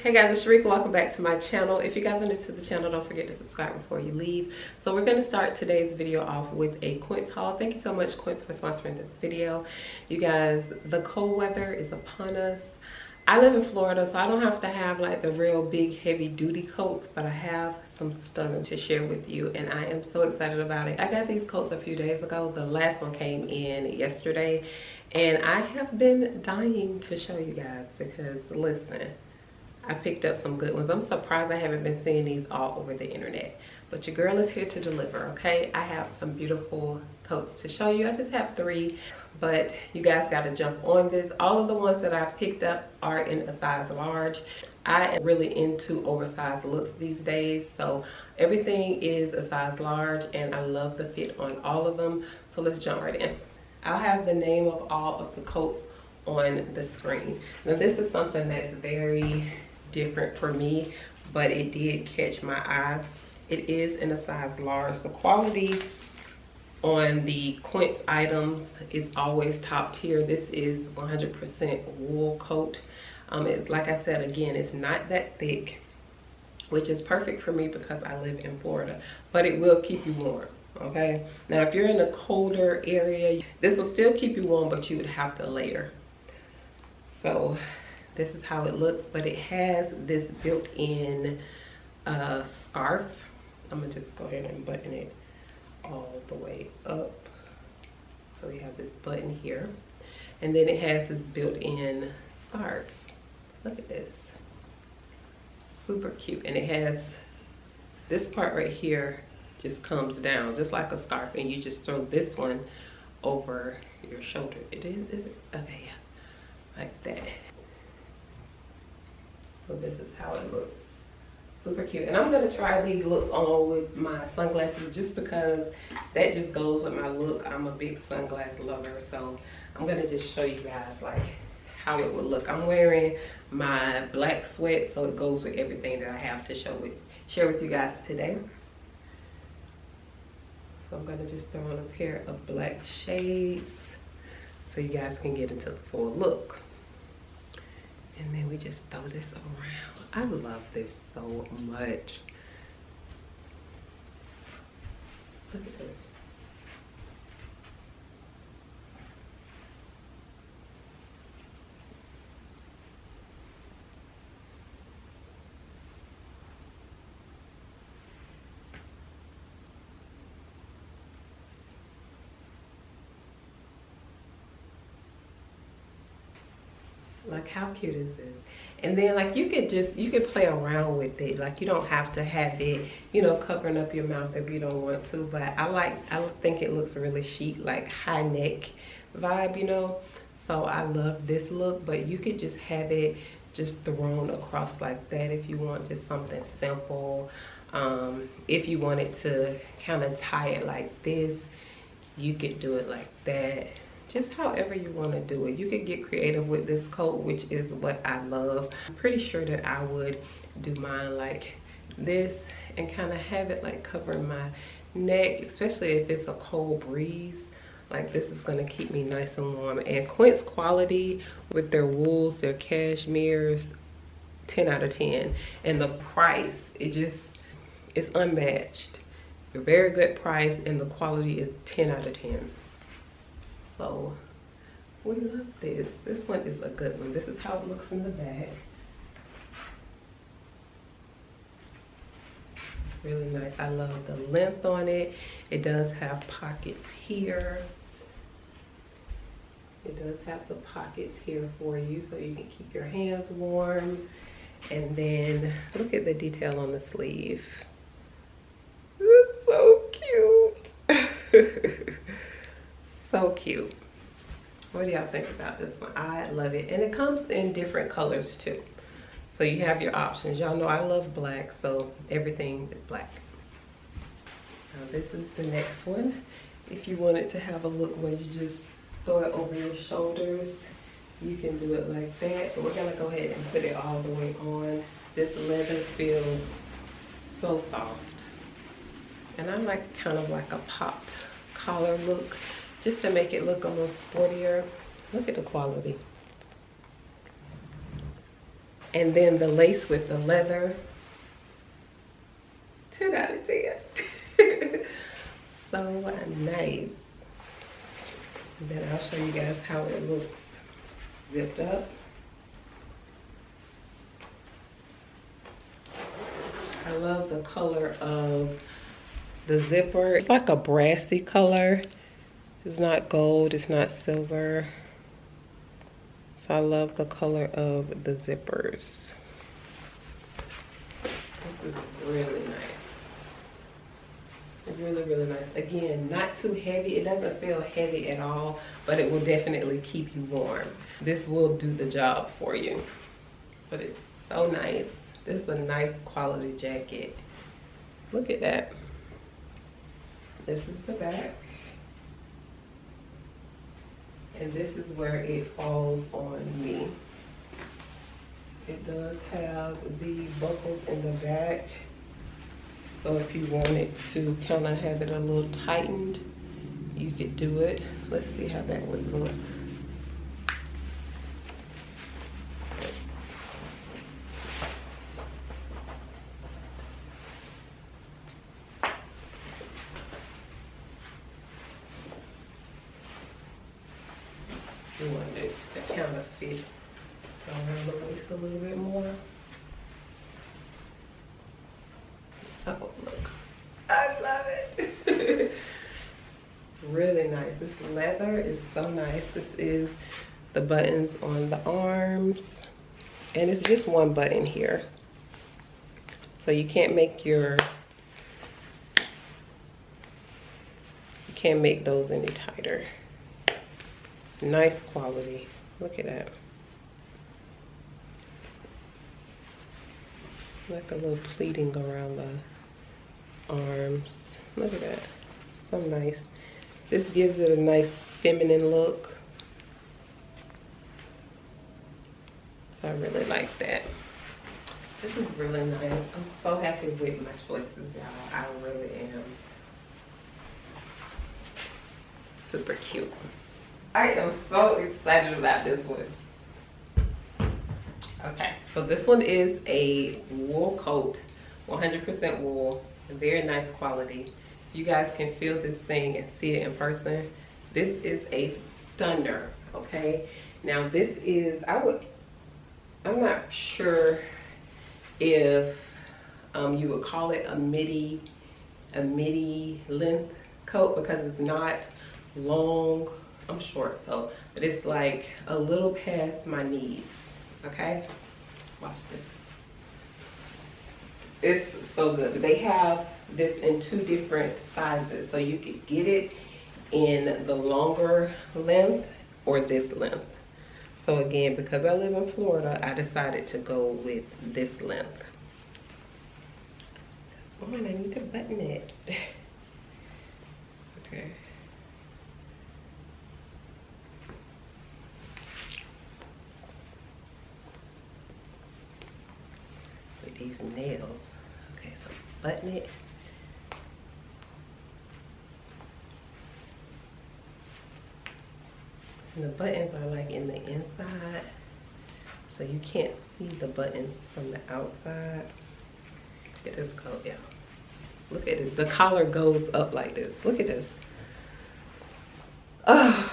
Hey guys, it's Sharika. Welcome back to my channel. If you guys are new to the channel, don't forget to subscribe before you leave. So we're going to start today's video off with a Quince haul. Thank you so much, Quince, for sponsoring this video. You guys, the cold weather is upon us. I live in Florida, so I don't have to have like the real big heavy duty coats, but I have some stunning to share with you and I am so excited about it. I got these coats a few days ago. The last one came in yesterday and I have been dying to show you guys because listen, I picked up some good ones. I'm surprised I haven't been seeing these all over the internet. But your girl is here to deliver, okay? I have some beautiful coats to show you. I just have 3, but you guys got to jump on this. All of the ones that I've picked up are in a size large. I am really into oversized looks these days, so everything is a size large and I love the fit on all of them. So let's jump right in. I'll have the name of all of the coats on the screen. Now this is something that's very different for me, but it did catch my eye. It is in a size large. The quality on the Quince items is always top tier. This is 100% wool coat. Like I said, again, it's not that thick, which is perfect for me because I live in Florida, but it will keep you warm. Okay, now if you're in a colder area, this will still keep you warm, but you would have to layer. So this is how it looks, but it has this built-in scarf. I'm gonna just go ahead and button it all the way up. So we have this button here, and then it has this built-in scarf. Look at this, super cute. And it has this part right here just comes down just like a scarf, and you just throw this one over your shoulder. It is okay, yeah, like that. So this is how it looks. Super cute. And I'm gonna try these looks on with my sunglasses just because that just goes with my look. I'm a big sunglass lover, so I'm gonna just show you guys like how it would look. I'm wearing my black sweat, so it goes with everything that I have to share with you guys today. So I'm gonna just throw on a pair of black shades so you guys can get into the full look. And then we just throw this around. I love this so much. Look at this. Like, how cute is this? And then like you could play around with it. Like you don't have to have it, you know, covering up your mouth if you don't want to, but I think it looks really chic, like high neck vibe, you know. So I love this look, but you could just have it just thrown across like that if you want, just something simple. If you wanted to kind of tie it like this, you could do it like that. Just however you want to do it. You could get creative with this coat, which is what I love. I'm pretty sure that I would do mine like this and kind of have it like covering my neck, especially if it's a cold breeze. Like this is going to keep me nice and warm. And Quince quality with their wools, their cashmeres, 10 out of 10. And the price, it's unmatched. A very good price, and the quality is 10 out of 10. So we love this. This one is a good one. This is how it looks in the back. Really nice. I love the length on it. It does have pockets here. It does have the pockets here for you so you can keep your hands warm. And then look at the detail on the sleeve. This is so cute. So cute. What do y'all think about this one? I love it. And it comes in different colors too. So you have your options. Y'all know I love black, so everything is black. Now this is the next one. If you wanted to have a look where you just throw it over your shoulders, you can do it like that. But we're gonna go ahead and put it all the way on. This leather feels so soft. And I like kind of like a popped collar look, just to make it look a little sportier. Look at the quality. And then the lace with the leather, 10 out of 10. So nice. And then I'll show you guys how it looks zipped up. I love the color of the zipper. It's like a brassy color. It's not gold, it's not silver. So I love the color of the zippers. This is really nice. Really, really nice. Again, not too heavy. It doesn't feel heavy at all, but it will definitely keep you warm. This will do the job for you. But it's so nice. This is a nice quality jacket. Look at that. This is the back. And this is where it falls on me. It does have the buckles in the back. So if you wanted to kind of have it a little tightened, you could do it. Let's see how that would look. You want it to kind of fit around the waist a little bit more. That's how it look. I love it. Really nice. This leather is so nice. This is the buttons on the arms, and it's just one button here. So you can't make those any tighter. Nice quality. Look at that. Like a little pleating around the arms. Look at that. So nice. This gives it a nice feminine look. So I really like that. This is really nice. I'm so happy with my choices, y'all. I really am. Super cute. I am so excited about this one. Okay, so this one is a wool coat, 100% wool, very nice quality. You guys can feel this thing and see it in person. This is a stunner, okay? Now this is, I'm not sure if you would call it a midi length coat, because it's not long. I'm short, so, but it's like a little past my knees, okay? Watch this. It's so good. They have this in 2 different sizes, so you could get it in the longer length or this length. So again, because I live in Florida, I decided to go with this length. Oh, and I need to button it. Okay. With these nails. Okay, so button it. And the buttons are like in the inside, so you can't see the buttons from the outside. Look at this coat, yeah. Look at this. The collar goes up like this. Look at this. Oh,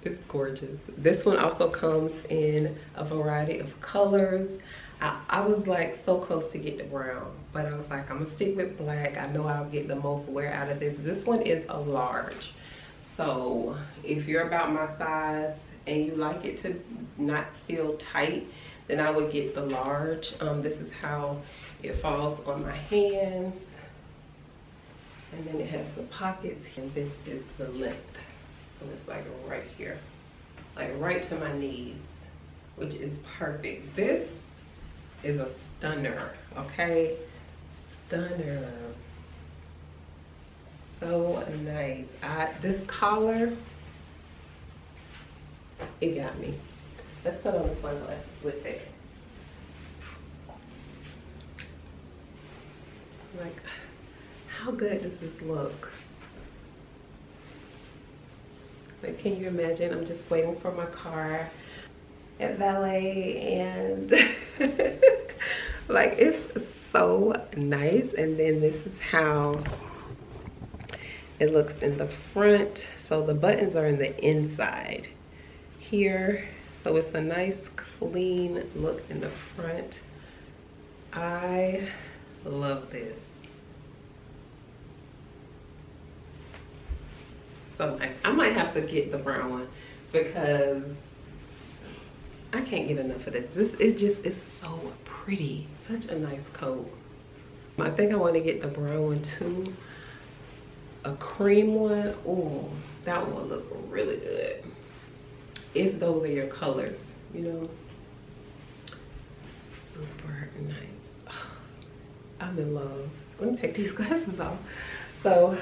it's gorgeous. This one also comes in a variety of colors. I was like so close to get the brown, but I was like, I'm gonna stick with black. I know I'll get the most wear out of this. This one is a large. So if you're about my size and you like it to not feel tight, then I would get the large. This is how it falls on my hands. And then it has the pockets, and this is the length. So it's like right here, like right to my knees, which is perfect. This is a stunner, okay? Stunner. So nice. This collar, it got me. Let's put on the sunglasses with it. Like, how good does this look? Like, can you imagine? I'm just waiting for my car at valet, and Like, it's so nice. And then this is how it looks in the front. So the buttons are in the inside here. So it's a nice clean look in the front. I love this. So nice. I might have to get the brown one because I can't get enough of this. This is just, it's so pretty. Such a nice coat. I think I want to get the brown one too. A cream one. Oh, that one will look really good. If those are your colors, you know. Super nice. Oh, I'm in love. Let me take these glasses off. So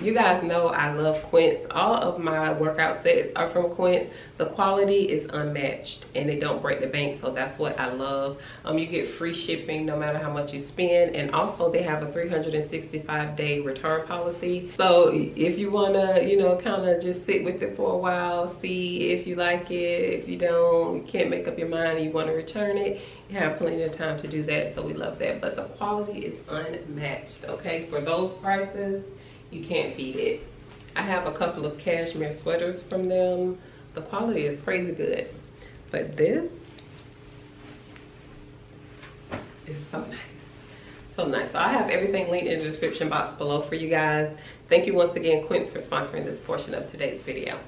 you guys know I love Quince. All of my workout sets are from Quince. The quality is unmatched and they don't break the bank, so that's what I love. You get free shipping no matter how much you spend, and also they have a 365-day return policy. So if you wanna, you know, kind of just sit with it for a while, see if you like it. If you don't, you can't make up your mind and you want to return it, you have plenty of time to do that. So we love that. But the quality is unmatched. Okay, for those prices, you can't beat it. I have a couple of cashmere sweaters from them. The quality is crazy good, but this is so nice. So nice. So I have everything linked in the description box below for you guys. Thank you once again, Quince, for sponsoring this portion of today's video.